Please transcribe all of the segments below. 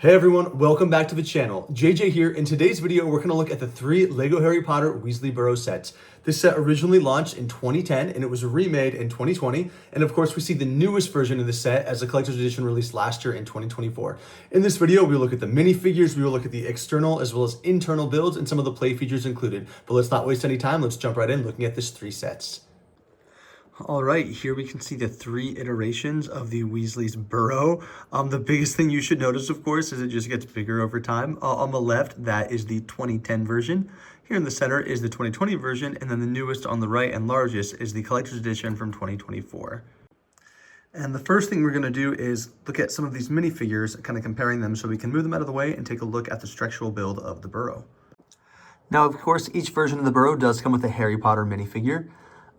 Hey everyone, welcome back to the channel. JJ here. In today's video, we're going to look at the 3 LEGO Harry Potter Weasley Burrow sets. This set originally launched in 2010 and it was remade in 2020. And of course, we see the newest version of the set as a collector's edition released last year in 2024. In this video, we'll look at the minifigures, we will look at the external as well as internal builds and some of the play features included. But let's not waste any time. Let's jump right in looking at this 3 sets. All right, here we can see the 3 iterations of the Weasley's Burrow. The biggest thing you should notice, of course, is it just gets bigger over time. On the left, that is the 2010 version. Here in the center is the 2020 version, and then the newest on the right and largest is the collector's edition from 2024. And the first thing we're going to do is look at some of these minifigures, kind of comparing them so we can move them out of the way and take a look at the structural build of the Burrow. Now, of course, each version of the Burrow does come with a Harry Potter minifigure.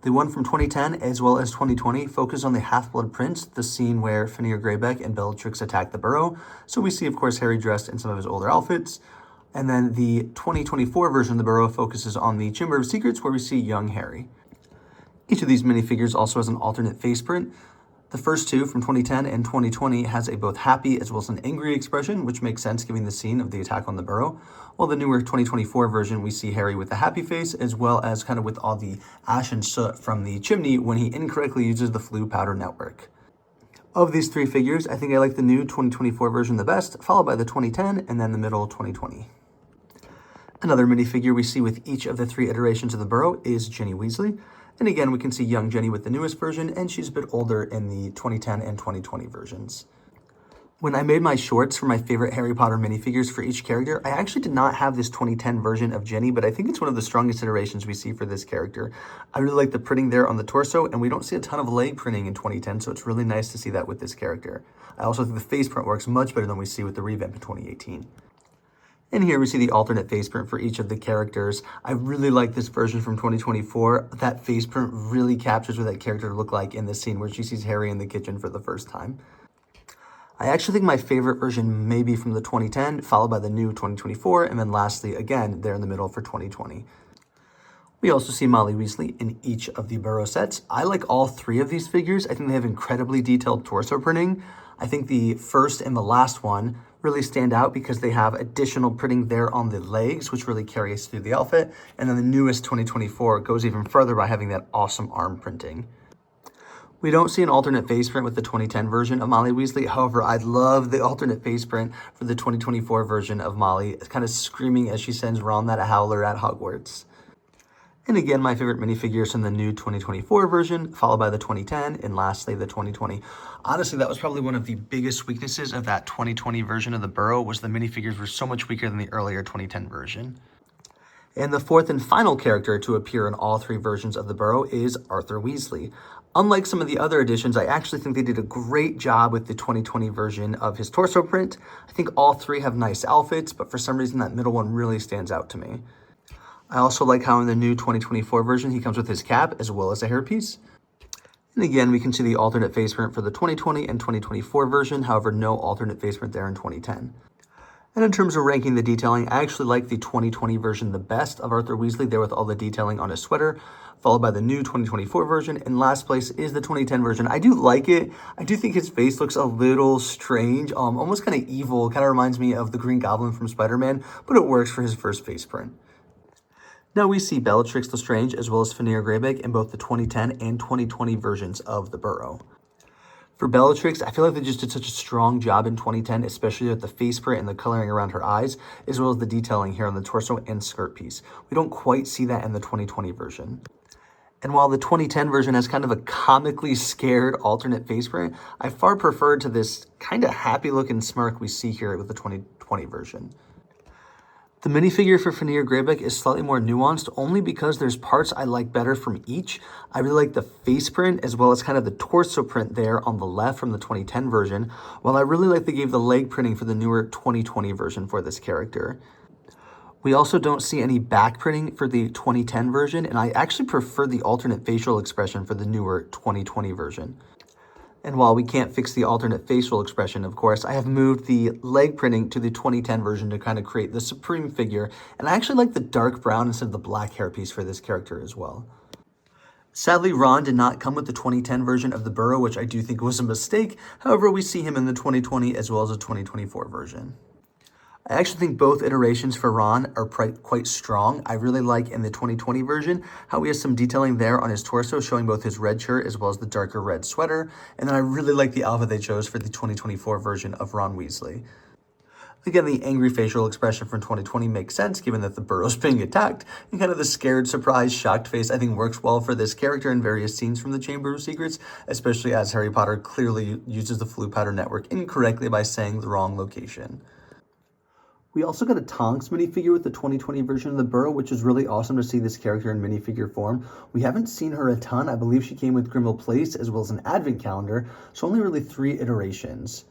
The one from 2010 as well as 2020 focus on the Half-Blood Prince, the scene where Fenrir Greyback and Bellatrix attack the Burrow. So we see, of course, Harry dressed in some of his older outfits. And then the 2024 version of the Burrow focuses on the Chamber of Secrets, where we see young Harry. Each of these minifigures also has an alternate face print. The first 2 from 2010 and 2020 has a both happy as well as an angry expression, which makes sense given the scene of the attack on the Burrow. While the newer 2024 version, we see Harry with the happy face, as well as kind of with all the ash and soot from the chimney when he incorrectly uses the Floo powder network. Of these 3 figures, I think I like the new 2024 version the best, followed by the 2010 and then the middle 2020. Another minifigure we see with each of the 3 iterations of the Burrow is Ginny Weasley. And again, we can see young Jenny with the newest version, and she's a bit older in the 2010 and 2020 versions. When I made my shorts for my favorite Harry Potter minifigures for each character, I actually did not have this 2010 version of Jenny, but I think it's one of the strongest iterations we see for this character. I really like the printing there on the torso, and we don't see a ton of leg printing in 2010, so it's really nice to see that with this character. I also think the face print works much better than we see with the revamp in 2018. And here we see the alternate face print for each of the characters. I really like this version from 2024. That face print really captures what that character looked like in the scene where she sees Harry in the kitchen for the first time. I actually think my favorite version may be from the 2010, followed by the new 2024, and then lastly, again, there in the middle for 2020. We also see Molly Weasley in each of the Burrow sets. I like all 3 of these figures. I think they have incredibly detailed torso printing. I think the first and the last one really stand out because they have additional printing there on the legs, which really carries through the outfit. And then the newest 2024 goes even further by having that awesome arm printing. We don't see an alternate face print with the 2010 version of Molly Weasley. However, I love the alternate face print for the 2024 version of Molly. It's kind of screaming as she sends Ron that howler at Hogwarts. And again, my favorite minifigures from the new 2024 version, followed by the 2010, and lastly, the 2020. Honestly, that was probably one of the biggest weaknesses of that 2020 version of the Burrow, was the minifigures were so much weaker than the earlier 2010 version. And the 4th and final character to appear in all 3 versions of the Burrow is Arthur Weasley. Unlike some of the other editions, I actually think they did a great job with the 2020 version of his torso print. I think all 3 have nice outfits, but for some reason that middle one really stands out to me. I also like how in the new 2024 version, he comes with his cap as well as a hairpiece. And again, we can see the alternate face print for the 2020 and 2024 version, however, no alternate face print there in 2010. And in terms of ranking the detailing, I actually like the 2020 version the best of Arthur Weasley, there with all the detailing on his sweater, followed by the new 2024 version. And last place is the 2010 version. I do like it. I do think his face looks a little strange, almost kind of evil, kind of reminds me of the Green Goblin from Spider-Man, but it works for his first face print. Now we see Bellatrix Lestrange as well as Fenrir Greyback in both the 2010 and 2020 versions of the Burrow. For Bellatrix, I feel like they just did such a strong job in 2010, especially with the face print and the coloring around her eyes, as well as the detailing here on the torso and skirt piece. We don't quite see that in the 2020 version. And while the 2010 version has kind of a comically scared alternate face print, I far prefer to this kind of happy looking smirk we see here with the 2020 version. The minifigure for Fenrir Greyback is slightly more nuanced only because there's parts I like better from each. I really like the face print as well as kind of the torso print there on the left from the 2010 version, while I really like they gave the leg printing for the newer 2020 version for this character. We also don't see any back printing for the 2010 version, and I actually prefer the alternate facial expression for the newer 2020 version. And while we can't fix the alternate facial expression, of course, I have moved the leg printing to the 2010 version to kind of create the supreme figure. And I actually like the dark brown instead of the black hairpiece for this character as well. Sadly, Ron did not come with the 2010 version of the Burrow, which I do think was a mistake. However, we see him in the 2020 as well as the 2024 version. I actually think both iterations for Ron are quite strong. I really like in the 2020 version how he has some detailing there on his torso, showing both his red shirt as well as the darker red sweater. And then I really like the outfit they chose for the 2024 version of Ron Weasley. Again, the angry facial expression from 2020 makes sense given that the Burrow's being attacked, and kind of the scared, surprised, shocked face I think works well for this character in various scenes from the Chamber of Secrets, especially as Harry Potter clearly uses the Floo powder network incorrectly by saying the wrong location. We also got a Tonks minifigure with the 2020 version of the Burrow, which is really awesome to see this character in minifigure form. We haven't seen her a ton. I believe she came with Grimmauld Place as well as an advent calendar, so only really 3 iterations.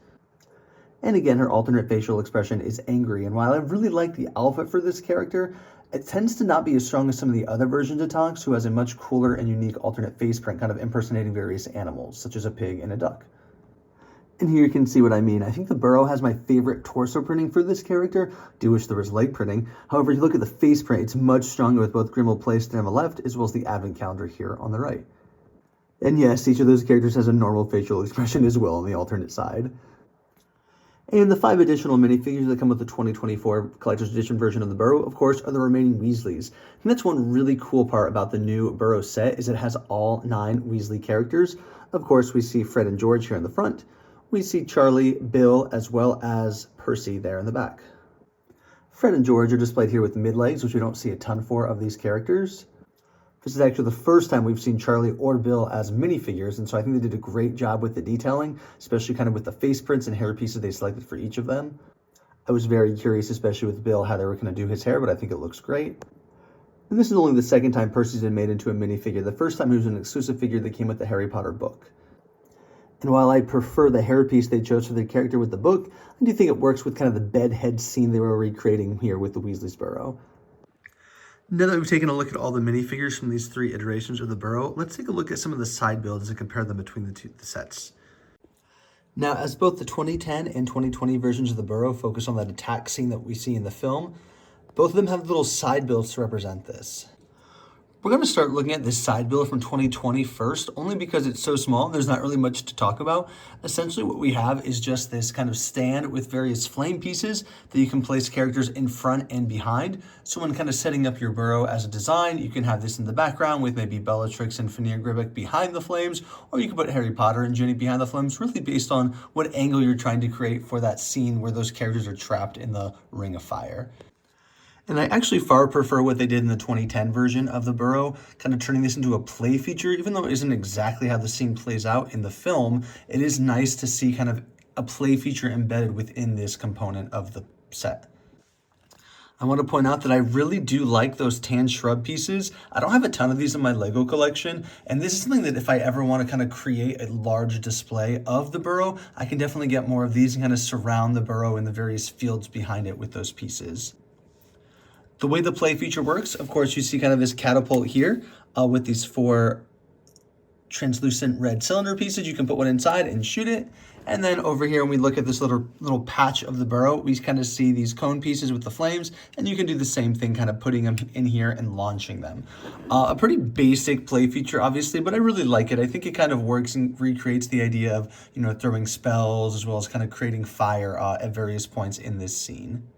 And again, her alternate facial expression is angry, and while I really like the outfit for this character, it tends to not be as strong as some of the other versions of Tonks, who has a much cooler and unique alternate face print, kind of impersonating various animals, such as a pig and a duck. And here you can see what I mean. I think the Burrow has my favorite torso printing for this character. Do wish there was leg printing. However, if you look at the face print, it's much stronger with both Grimmauld Place there on the left, as well as the advent calendar here on the right. And yes, each of those characters has a normal facial expression as well on the alternate side. And the 5 additional minifigures that come with the 2024 Collector's Edition version of the Burrow, of course, are the remaining Weasleys. And that's one really cool part about the new Burrow set, is it has all 9 Weasley characters. Of course, we see Fred and George here in the front. We see Charlie, Bill, as well as Percy there in the back. Fred and George are displayed here with mid-legs, which we don't see a ton for of these characters. This is actually the first time we've seen Charlie or Bill as minifigures, and so I think they did a great job with the detailing, especially kind of with the face prints and hair pieces they selected for each of them. I was very curious, especially with Bill, how they were going to do his hair, but I think it looks great. And this is only the second time Percy's been made into a minifigure. The first time he was an exclusive figure that came with the Harry Potter book. And while I prefer the hairpiece they chose for their character with the book, I do think it works with kind of the bedhead scene they were recreating here with the Weasley's Burrow. Now that we've taken a look at all the minifigures from these 3 iterations of the Burrow, let's take a look at some of the side builds and compare them between the sets. Now, as both the 2010 and 2020 versions of the Burrow focus on that attack scene that we see in the film, both of them have little side builds to represent this. We're going to start looking at this side build from 2020 first, only because it's so small, there's not really much to talk about. Essentially what we have is just this kind of stand with various flame pieces that you can place characters in front and behind. So when kind of setting up your Burrow as a design, you can have this in the background with maybe Bellatrix and Fenrir Gribbuck behind the flames, or you can put Harry Potter and Ginny behind the flames, really based on what angle you're trying to create for that scene where those characters are trapped in the Ring of Fire. And I actually far prefer what they did in the 2010 version of the Burrow, kind of turning this into a play feature. Even though it isn't exactly how the scene plays out in the film, it is nice to see kind of a play feature embedded within this component of the set. I want to point out that I really do like those tan shrub pieces. I don't have a ton of these in my Lego collection, and this is something that if I ever want to kind of create a large display of the Burrow, I can definitely get more of these and kind of surround the Burrow in the various fields behind it with those pieces. The way the play feature works, of course, you see kind of this catapult here with these 4 translucent red cylinder pieces. You can put one inside and shoot it. And then over here, when we look at this little patch of the Burrow, we kind of see these cone pieces with the flames, and you can do the same thing, kind of putting them in here and launching them. A pretty basic play feature, obviously, but I really like it. I think it kind of works and recreates the idea of, you know, throwing spells as well as kind of creating fire at various points in this scene.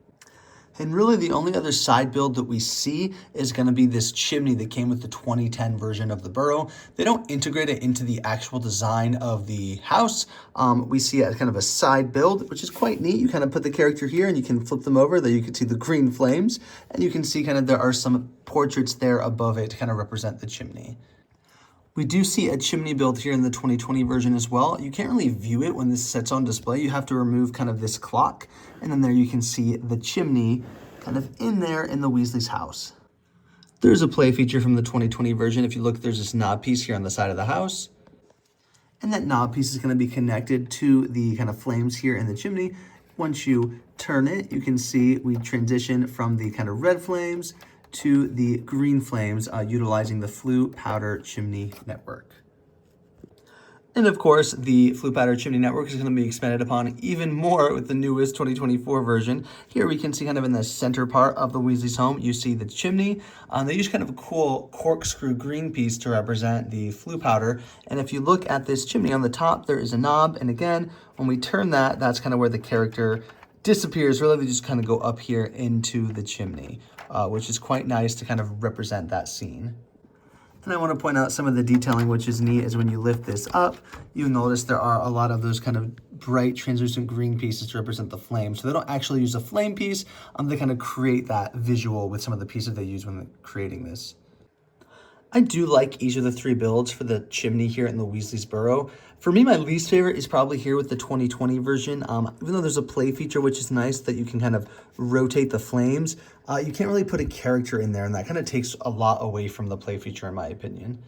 And really the only other side build that we see is going to be this chimney that came with the 2010 version of the Burrow. They don't integrate it into the actual design of the house. We see it as kind of a side build, which is quite neat. You kind of put the character here and you can flip them over. There you can see the green flames, and you can see kind of there are some portraits there above it to kind of represent the chimney. We do see a chimney build here in the 2020 version as well. You can't really view it when this set's on display. You have to remove kind of this clock, and then there you can see the chimney kind of in there in the Weasley's house. There's a play feature from the 2020 version. If you look, there's this knob piece here on the side of the house, and that knob piece is going to be connected to the kind of flames here in the chimney. Once you turn it, you can see we transition from the kind of red flames to the green flames utilizing the Floo powder chimney network. And of course, the Floo powder chimney network is going to be expanded upon even more with the newest 2024 version. Here we can see kind of in the center part of the Weasley's home, you see the chimney. They use kind of a cool corkscrew green piece to represent the Floo powder. And if you look at this chimney on the top, there is a knob. And again, when we turn that, that's kind of where the character disappears. Really, they just kind of go up here into the chimney, which is quite nice to kind of represent that scene. And I want to point out some of the detailing, which is neat, is when you lift this up, you notice there are a lot of those kind of bright translucent green pieces to represent the flame. So they don't actually use a flame piece, they kind of create that visual with some of the pieces they use when creating this. I do like each of the three builds for the chimney here in the Weasley's Burrow. For me, my least favorite is probably here with the 2020 version. Even though there's a play feature, which is nice, that you can kind of rotate the flames, you can't really put a character in there, and that kind of takes a lot away from the play feature, in my opinion.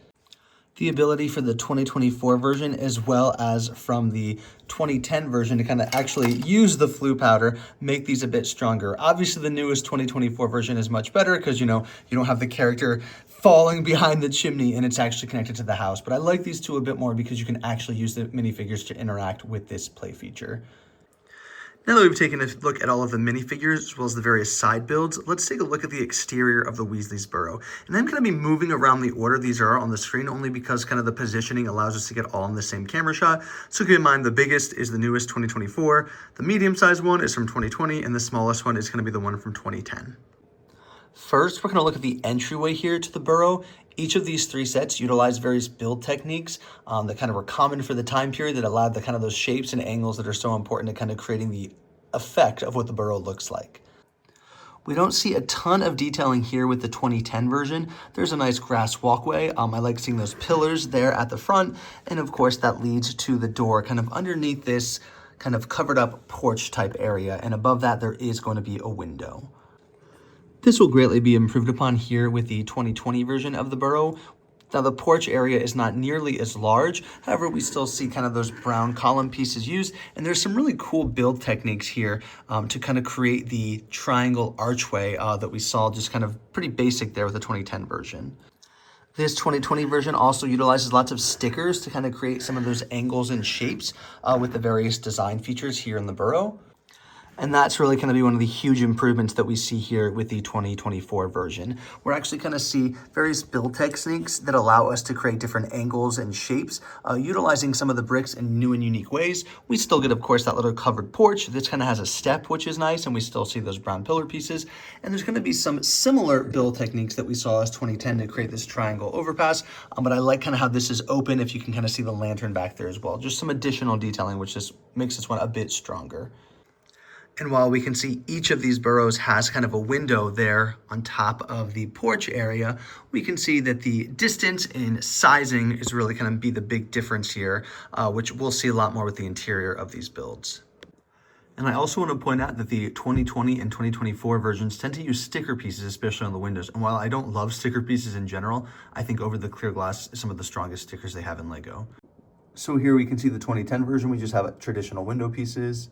The ability for the 2024 version as well as from the 2010 version to kind of actually use the flue powder, make these a bit stronger. Obviously, the newest 2024 version is much better because, you know, you don't have the character falling behind the chimney and it's actually connected to the house. But I like these two a bit more because you can actually use the minifigures to interact with this play feature. Now that we've taken a look at all of the minifigures as well as the various side builds, let's take a look at the exterior of the Weasley's Burrow. And I'm going to be moving around the order these are on the screen only because kind of the positioning allows us to get all in the same camera shot. So keep in mind the biggest is the newest 2024, the medium-sized one is from 2020, and the smallest one is going to be the one from 2010. First, we're going to look at the entryway here to the Burrow. Each of these three sets utilize various build techniques that kind of were common for the time period that allowed the kind of those shapes and angles that are so important to kind of creating the effect of what the Burrow looks like. We don't see a ton of detailing here with the 2010 version. There's a nice grass walkway. I like seeing those pillars there at the front. And of course, that leads to the door kind of underneath this kind of covered up porch type area. And above that, there is going to be a window. This will greatly be improved upon here with the 2020 version of the Burrow. Now the porch area is not nearly as large, however we still see kind of those brown column pieces used, and there's some really cool build techniques here to kind of create the triangle archway that we saw just kind of pretty basic there with the 2010 version. This 2020 version also utilizes lots of stickers to kind of create some of those angles and shapes with the various design features here in the Burrow. And that's really going to be one of the huge improvements that we see here with the 2024 version. We're actually going to see various build techniques that allow us to create different angles and shapes, utilizing some of the bricks in new and unique ways. We still get, of course, that little covered porch. This kind of has a step, which is nice, and we still see those brown pillar pieces. And there's going to be some similar build techniques that we saw as 2010 to create this triangle overpass, but I like kind of how this is open, if you can kind of see the lantern back there as well. Just some additional detailing, which just makes this one a bit stronger. And while we can see each of these burrows has kind of a window there on top of the porch area, we can see that the distance in sizing is really going to be the big difference here, which we'll see a lot more with the interior of these builds. And I also want to point out that the 2020 and 2024 versions tend to use sticker pieces, especially on the windows. And while I don't love sticker pieces in general, I think over the clear glass is some of the strongest stickers they have in LEGO. So here we can see the 2010 version, we just have traditional window pieces.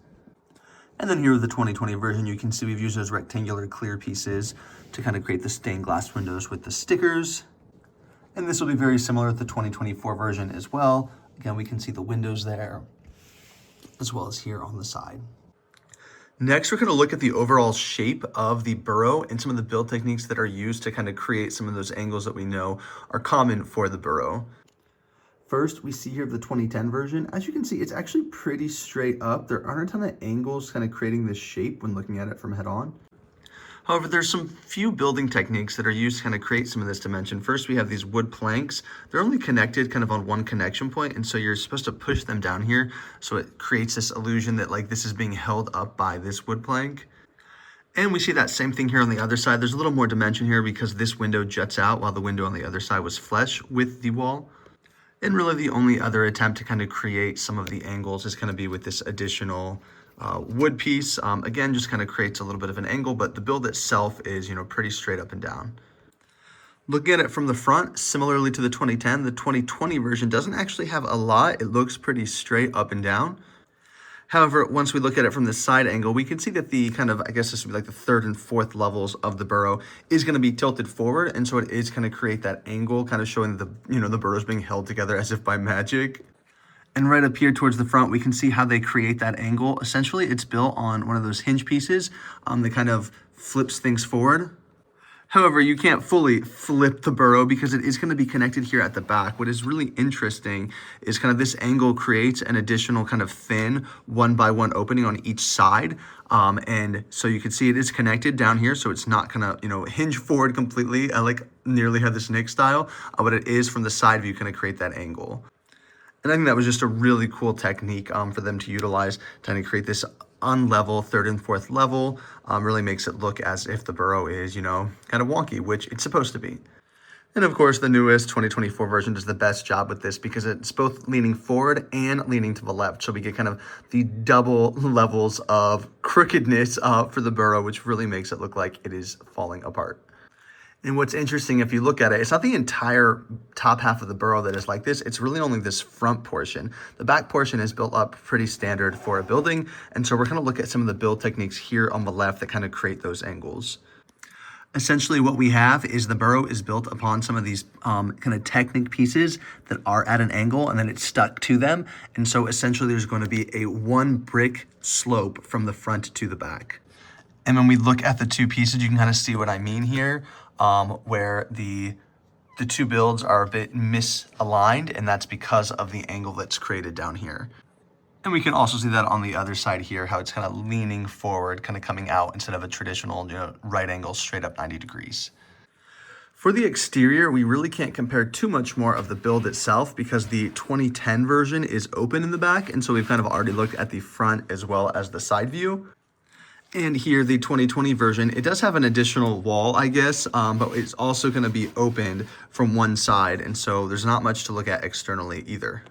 And then here with the 2020 version, you can see we've used those rectangular clear pieces to kind of create the stained glass windows with the stickers. And this will be very similar with the 2024 version as well. Again, we can see the windows there, as well as here on the side. Next, we're going to look at the overall shape of the burrow and some of the build techniques that are used to kind of create some of those angles that we know are common for the burrow. First, we see here the 2010 version. As you can see, it's actually pretty straight up. There aren't a ton of angles kind of creating this shape when looking at it from head on. However, there's some few building techniques that are used to kind of create some of this dimension. First, we have these wood planks. They're only connected kind of on one connection point, and so you're supposed to push them down here. So it creates this illusion that like this is being held up by this wood plank. And we see that same thing here on the other side. There's a little more dimension here because this window juts out while the window on the other side was flush with the wall. And really the only other attempt to kind of create some of the angles is going to be with this additional wood piece. Again, just kind of creates a little bit of an angle, but the build itself is, pretty straight up and down. Looking at it from the front, similarly to the 2010, the 2020 version doesn't actually have a lot. It looks pretty straight up and down. However, once we look at it from the side angle, we can see that the kind of, I guess this would be like the third and fourth levels of the burrow is going to be tilted forward. And so it is going to create that angle, kind of showing the, the burrow is being held together as if by magic. And right up here towards the front, we can see how they create that angle. Essentially, it's built on one of those hinge pieces that kind of flips things forward. However, you can't fully flip the burrow because it is going to be connected here at the back. What is really interesting is kind of this angle creates an additional kind of thin 1x1 opening on each side. And so you can see it is connected down here. So it's not going to, hinge forward completely like nearly have this Nick style, but it is from the side view going to create that angle. And I think that was just a really cool technique for them to utilize, trying to create this unlevel third and fourth level. Really makes it look as if the burrow is, kind of wonky, which it's supposed to be. And of course, the newest 2024 version does the best job with this because it's both leaning forward and leaning to the left. So we get kind of the double levels of crookedness for the burrow, which really makes it look like it is falling apart. And what's interesting, if you look at it, it's not the entire top half of the burrow that is like this. It's really only this front portion. The back portion is built up pretty standard for a building. And so we're going to look at some of the build techniques here on the left that kind of create those angles. Essentially what we have is the burrow is built upon some of these kind of Technic pieces that are at an angle, and then it's stuck to them. And so essentially there's going to be a 1 brick slope from the front to the back. And when we look at the two pieces, you can kind of see what I mean here. Where the two builds are a bit misaligned, and that's because of the angle that's created down here. And we can also see that on the other side here, how it's kind of leaning forward, kind of coming out instead of a traditional right angle straight up 90 degrees. For the exterior, we really can't compare too much more of the build itself because the 2010 version is open in the back, and so we've kind of already looked at the front as well as the side view. And here, the 2020 version, it does have an additional wall, I guess, but it's also going to be opened from one side. And so there's not much to look at externally either.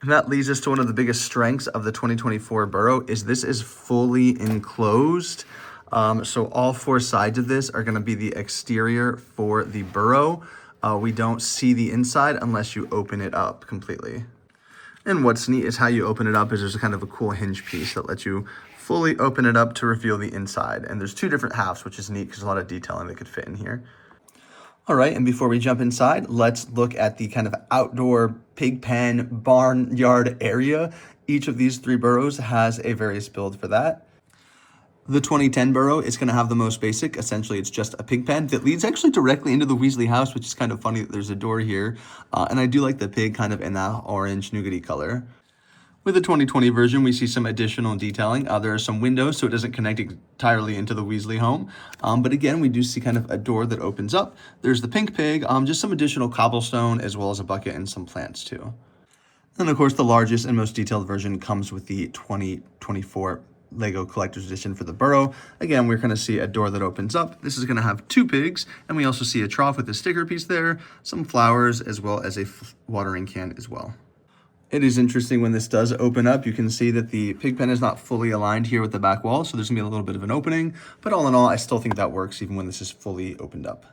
And that leads us to one of the biggest strengths of the 2024 burrow is this is fully enclosed. So all 4 sides of this are going to be the exterior for the burrow. We don't see the inside unless you open it up completely. And what's neat is how you open it up is there's kind of a cool hinge piece that lets you fully open it up to reveal the inside. And there's 2 different halves, which is neat because a lot of detailing that could fit in here. All right, and before we jump inside, let's look at the kind of outdoor pig pen barnyard area. Each of these 3 burrows has a various build for that. The 2010 burrow is going to have the most basic. Essentially, it's just a pig pen that leads actually directly into the Weasley house, which is kind of funny that there's a door here. And I do like the pig kind of in that orange nougaty color. With the 2020 version, we see some additional detailing. There are some windows, so it doesn't connect entirely into the Weasley home. But again, we do see kind of a door that opens up. There's the pink pig, just some additional cobblestone, as well as a bucket and some plants too. And of course, the largest and most detailed version comes with the 2024 Lego Collector's Edition for the burrow. Again, we're going to see a door that opens up. This is going to have 2 pigs, and we also see a trough with a sticker piece there, some flowers, as well as a watering can as well. It is interesting when this does open up, you can see that the pig pen is not fully aligned here with the back wall, so there's gonna be a little bit of an opening, but all in all, I still think that works even when this is fully opened up.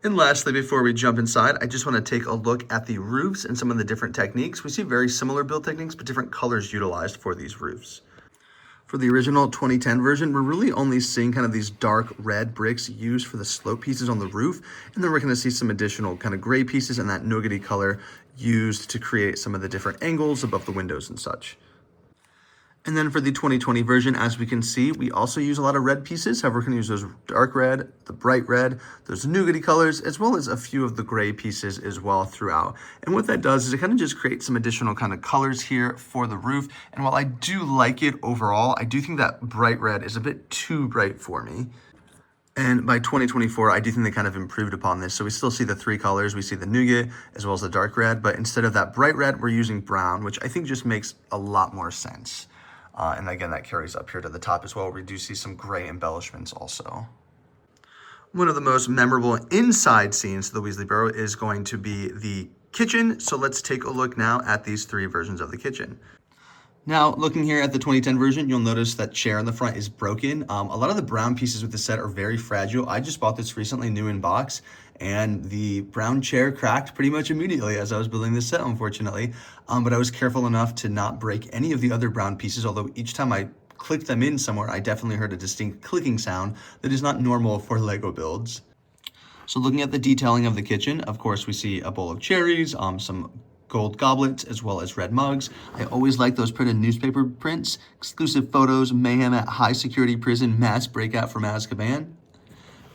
And lastly, before we jump inside, I just wanna take a look at the roofs and some of the different techniques. We see very similar build techniques, but different colors utilized for these roofs. For the original 2010 version, we're really only seeing kind of these dark red bricks used for the slope pieces on the roof. And then we're going to see some additional kind of gray pieces and that nougaty color used to create some of the different angles above the windows and such. And then for the 2020 version, as we can see, we also use a lot of red pieces. However, we're going to use those dark red, the bright red, those nougaty colors, as well as a few of the gray pieces as well throughout. And what that does is it kind of just creates some additional kind of colors here for the roof. And while I do like it overall, I do think that bright red is a bit too bright for me. And by 2024, I do think they kind of improved upon this. So we still see the 3 colors. We see the nougat as well as the dark red, but instead of that bright red, we're using brown, which I think just makes a lot more sense. And again, that carries up here to the top as well. We do see some gray embellishments also. One of the most memorable inside scenes of the Weasley Burrow is going to be the kitchen. So let's take a look now at these 3 versions of the kitchen. Now, looking here at the 2010 version, you'll notice that chair in the front is broken. A lot of the brown pieces with the set are very fragile. I just bought this recently new in box, and the brown chair cracked pretty much immediately as I was building this set, unfortunately. But I was careful enough to not break any of the other brown pieces, although each time I clicked them in somewhere, I definitely heard a distinct clicking sound that is not normal for Lego builds. So looking at the detailing of the kitchen, of course, we see a bowl of cherries, some gold goblets, as well as red mugs. I always like those printed newspaper prints, exclusive photos, mayhem at high security prison, mass breakout from Azkaban.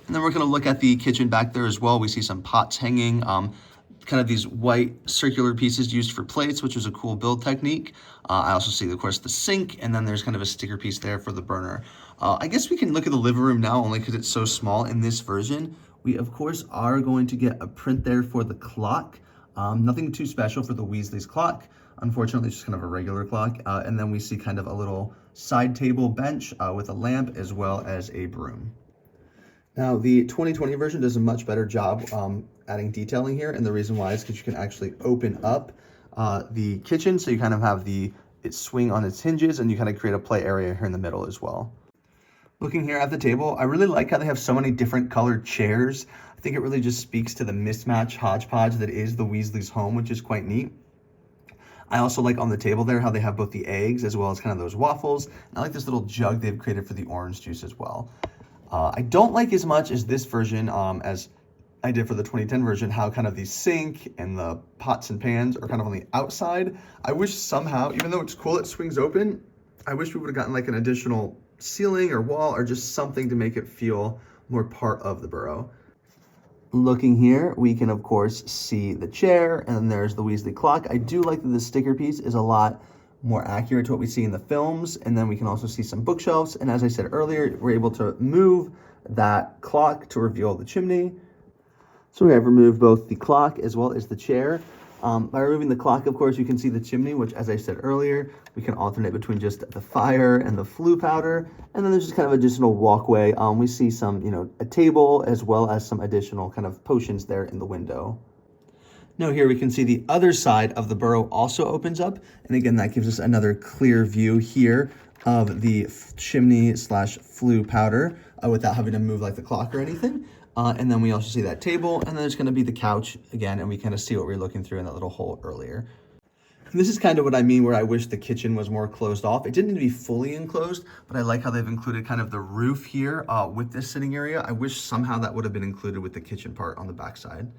And And then we're going to look at the kitchen back there as well. We see some pots hanging, kind of these white circular pieces used for plates, which is a cool build technique. I also see, of course, the sink, and then there's kind of a sticker piece there for the burner. I guess we can look at the living room now only because it's so small in this version. We, of course, are going to get a print there for the clock. Nothing too special for the Weasley's clock. Unfortunately, it's just kind of a regular clock. And then we see kind of a little side table bench with a lamp as well as a broom. Now, the 2020 version does a much better job adding detailing here, and the reason why is because you can actually open up the kitchen, so you kind of have it swing on its hinges, and you kind of create a play area here in the middle as well. Looking here at the table, I really like how they have so many different colored chairs. I think it really just speaks to the mismatch hodgepodge that is the Weasley's home, which is quite neat. I also like on the table there how they have both the eggs as well as kind of those waffles. And I like this little jug they've created for the orange juice as well. I don't like as much as this version as I did for the 2010 version, how kind of the sink and the pots and pans are kind of on the outside. I wish somehow, even though it's cool it swings open, I wish we would have gotten like an additional ceiling or wall or just something to make it feel more part of the burrow. Looking here, we can of course see the chair, and then there's the Weasley clock. I do like that the sticker piece is a lot more accurate to what we see in the films, and then we can also see some bookshelves, and as I said earlier, we're able to move that clock to reveal the chimney. So we have removed both the clock as well as the chair. By removing the clock, of course, you can see the chimney, which, as I said earlier, we can alternate between just the fire and the flue powder. And then there's just kind of additional walkway. We see some, a table as well as some additional kind of potions there in the window. Now here we can see the other side of the burrow also opens up. And again, that gives us another clear view here of the chimney slash flue powder without having to move like the clock or anything. And then we also see that table, and then there's going to be the couch again, and we kind of see what we were looking through in that little hole earlier. And this is kind of what I mean where I wish the kitchen was more closed off. It didn't need to be fully enclosed, but I like how they've included kind of the roof here with this sitting area. I wish somehow that would have been included with the kitchen part on the backside.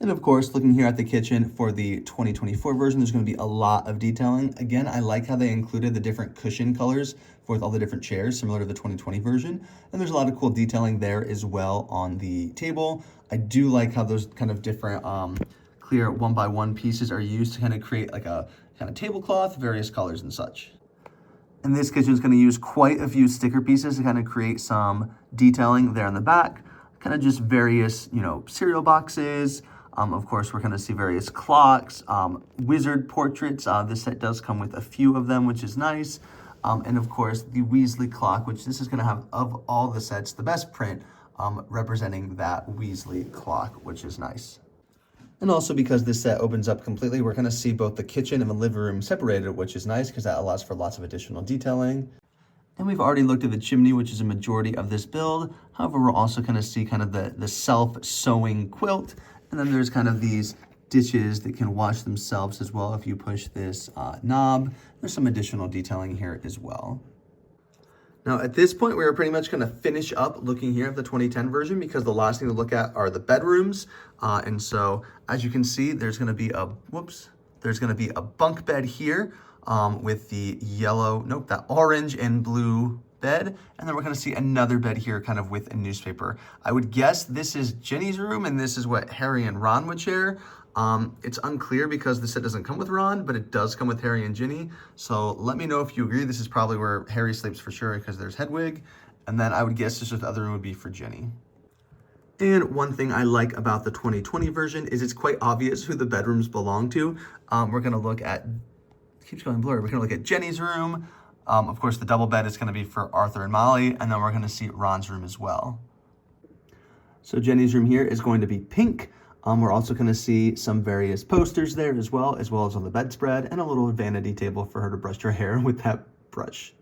And of course, looking here at the kitchen for the 2024 version, there's going to be a lot of detailing. Again, I like how they included the different cushion colors for all the different chairs, similar to the 2020 version. And there's a lot of cool detailing there as well on the table. I do like how those kind of different clear 1x1 pieces are used to kind of create like a kind of tablecloth, various colors and such. And this kitchen is going to use quite a few sticker pieces to kind of create some detailing there in the back, kind of just various, cereal boxes. Of course, we're going to see various clocks, wizard portraits. This set does come with a few of them, which is nice. And of course, the Weasley clock, which this is going to have, of all the sets, the best print representing that Weasley clock, which is nice. And also because this set opens up completely, we're going to see both the kitchen and the living room separated, which is nice because that allows for lots of additional detailing. And we've already looked at the chimney, which is a majority of this build. However, we're also going to see kind of the self-sewing quilt. And then there's kind of these dishes that can wash themselves as well if you push this knob. There's some additional detailing here as well. Now at this point, we're pretty much going to finish up looking here at the 2010 version because the last thing to look at are the bedrooms. And so as you can see, there's going to be a bunk bed here with the that orange and blue bed, and then we're going to see another bed here kind of with a newspaper. I would guess this is Ginny's room and this is what Harry and Ron would share. It's unclear because the set doesn't come with Ron, but it does come with Harry and Ginny. So let me know if you agree. This is probably where Harry sleeps for sure because there's Hedwig, and then I would guess this other room would be for Ginny. And one thing I like about the 2020 version is it's quite obvious who the bedrooms belong to. We're going to look at, it keeps going blurry, we're going to look at Jenny's room. Of course, the double bed is going to be for Arthur and Molly, and then we're going to see Ron's room as well. So Jenny's room here is going to be pink. We're also going to see some various posters there as well as on the bedspread, and a little vanity table for her to brush her hair with that brush.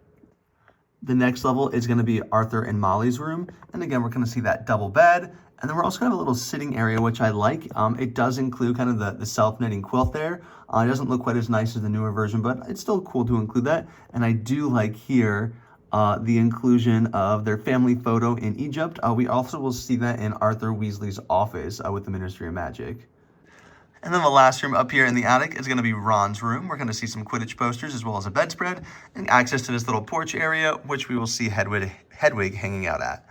The next level is going to be Arthur and Molly's room, and again, we're going to see that double bed. And then we're also going to have a little sitting area, which I like. It does include kind of the self-knitting quilt there. It doesn't look quite as nice as the newer version, but it's still cool to include that. And I do like here the inclusion of their family photo in Egypt. We also will see that in Arthur Weasley's office with the Ministry of Magic. And then the last room up here in the attic is going to be Ron's room. We're going to see some Quidditch posters as well as a bedspread and access to this little porch area, which we will see Hedwig hanging out at.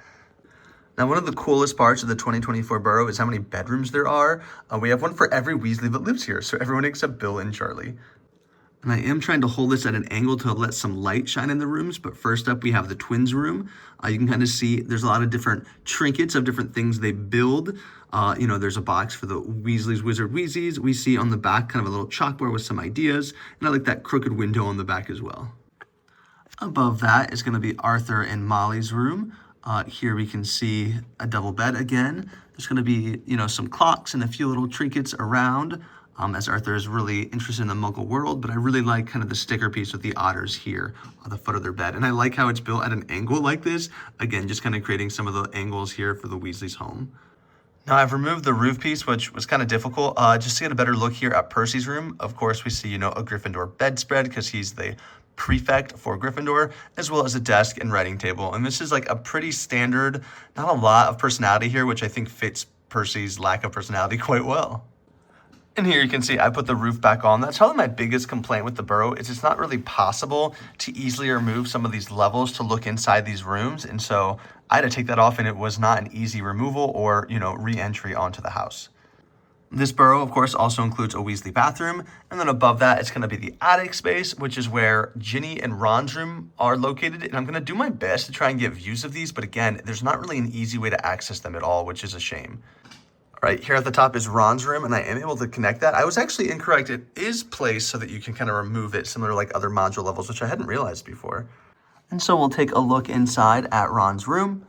Now, one of the coolest parts of the 2024 Burrow is how many bedrooms there are. We have one for every Weasley that lives here, so everyone except Bill and Charlie. And I am trying to hold this at an angle to let some light shine in the rooms, but first up we have the twins room. You can kind of see there's a lot of different trinkets of different things they build. There's a box for the Weasley's Wizard Wheezies. We see on the back kind of a little chalkboard with some ideas, and I like that crooked window on the back as well. Above that is going to be Arthur and Molly's room. Here we can see a double bed again. There's going to be, some clocks and a few little trinkets around, as Arthur is really interested in the Muggle world, but I really like kind of the sticker piece with the otters here on the foot of their bed. And I like how it's built at an angle like this. Again, just kind of creating some of the angles here for the Weasley's home. Now, I've removed the roof piece, which was kind of difficult, just to get a better look here at Percy's room. Of course, we see, a Gryffindor bedspread because he's the prefect for Gryffindor, as well as a desk and writing table. And this is like a pretty standard, not a lot of personality here, which I think fits Percy's lack of personality quite well. And here you can see I put the roof back on. That's probably my biggest complaint with the Burrow is it's not really possible to easily remove some of these levels to look inside these rooms. And so I had to take that off, and it was not an easy removal or, re-entry onto the house. This Burrow, of course, also includes a Weasley bathroom, and then above that, it's going to be the attic space, which is where Ginny and Ron's room are located, and I'm going to do my best to try and get views of these, but again, there's not really an easy way to access them at all, which is a shame. All right, here at the top is Ron's room, and I am able to connect that. I was actually incorrect. It is placed so that you can kind of remove it, similar to like other module levels, which I hadn't realized before. And so we'll take a look inside at Ron's room.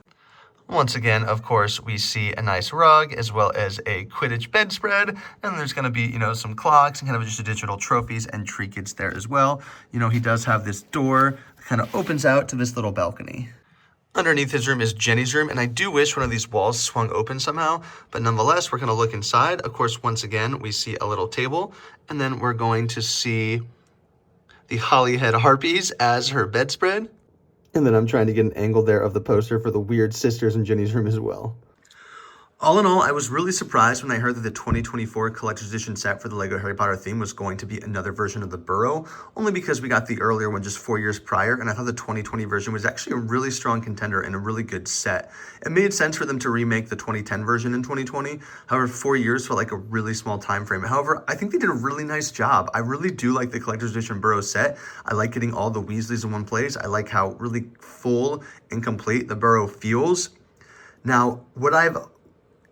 Once again, of course, we see a nice rug as well as a Quidditch bedspread, and there's going to be, some clocks and kind of just digital trophies and trinkets there as well. He does have this door that kind of opens out to this little balcony. Underneath his room is Jenny's room, and I do wish one of these walls swung open somehow, but nonetheless, we're going to look inside. Of course, once again, we see a little table, and then we're going to see the Hollyhead Harpies as her bedspread. And then I'm trying to get an angle there of the poster for the Weird Sisters in Ginny's room as well. All in all, I was really surprised when I heard that the 2024 Collector's Edition set for the LEGO Harry Potter theme was going to be another version of the Burrow, only because we got the earlier one just 4 years prior, and I thought the 2020 version was actually a really strong contender and a really good set. It made sense for them to remake the 2010 version in 2020. However, 4 years felt like a really small time frame. However, I think they did a really nice job. I really do like the Collector's Edition Burrow set. I like getting all the Weasleys in one place. I like how really full and complete the Burrow feels. Now, would I've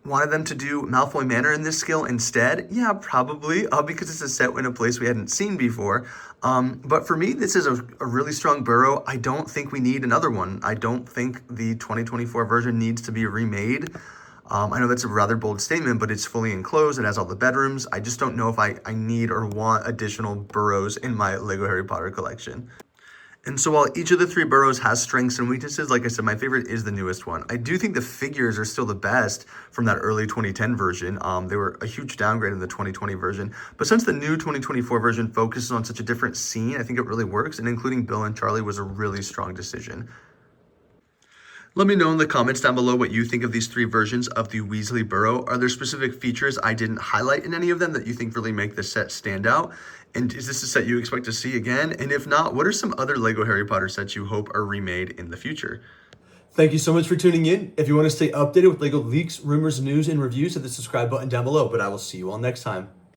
wanted them to do Malfoy Manor in this skill instead? Yeah, probably, because it's a set in a place we hadn't seen before. But for me, this is a really strong Burrow. I don't think we need another one. I don't think the 2024 version needs to be remade. I know that's a rather bold statement, but it's fully enclosed. It has all the bedrooms. I just don't know if I need or want additional Burrows in my LEGO Harry Potter collection. And so while each of the three Burrows has strengths and weaknesses, like I said, my favorite is the newest one. I do think the figures are still the best from that early 2010 version. They were a huge downgrade in the 2020 version. But since the new 2024 version focuses on such a different scene, I think it really works. And including Bill and Charlie was a really strong decision. Let me know in the comments down below what you think of these three versions of the Weasley Burrow. Are there specific features I didn't highlight in any of them that you think really make the set stand out? And is this a set you expect to see again? And if not, what are some other LEGO Harry Potter sets you hope are remade in the future? Thank you so much for tuning in. If you want to stay updated with LEGO leaks, rumors, news, and reviews, hit the subscribe button down below. But I will see you all next time.